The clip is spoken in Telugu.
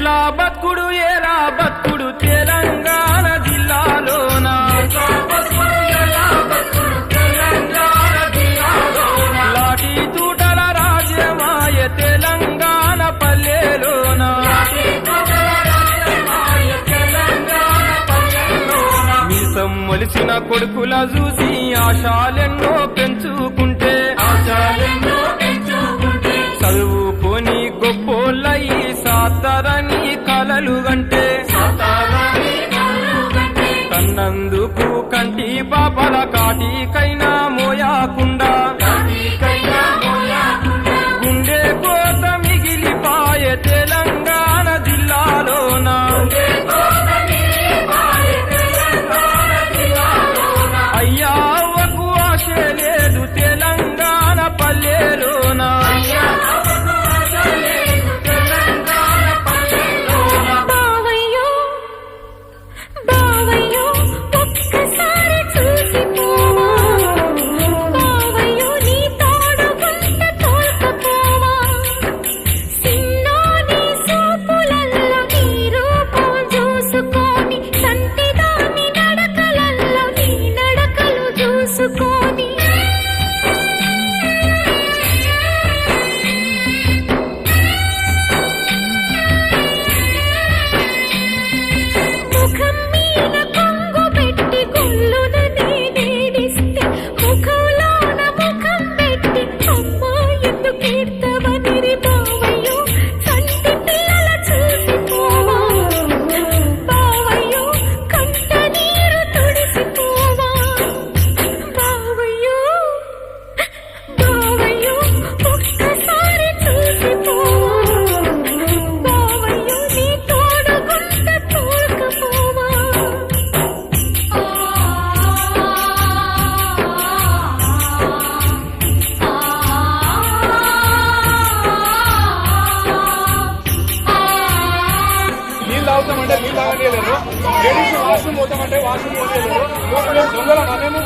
ఎట్లా బతుకుడు ఎలా బతుకుడు తెలంగాణ జిల్లాలోన లాఠీ తూటల రాజ్యమాయ తెలంగాణ పల్లెలోన మీసం మొలిసిన కొడుకుల చూసి ఆశాలెన్నో పెంచుకుంటే చదువుకొని గొప్పోళ్ళయి సాతరని కలలు గంటే కన్నందుకు కంటి పాపల కాటికైనా మోయాకుండా గుండె కోత మిగిలిపాయే తెలంగాణ జిల్లాలోన అయ్యా అవ్వకు ఆశ లేదు తెలంగాణ పల్లెలోన వాష్రూమ్ పోతామంటే వాష్రూమ్ దొంగల మేము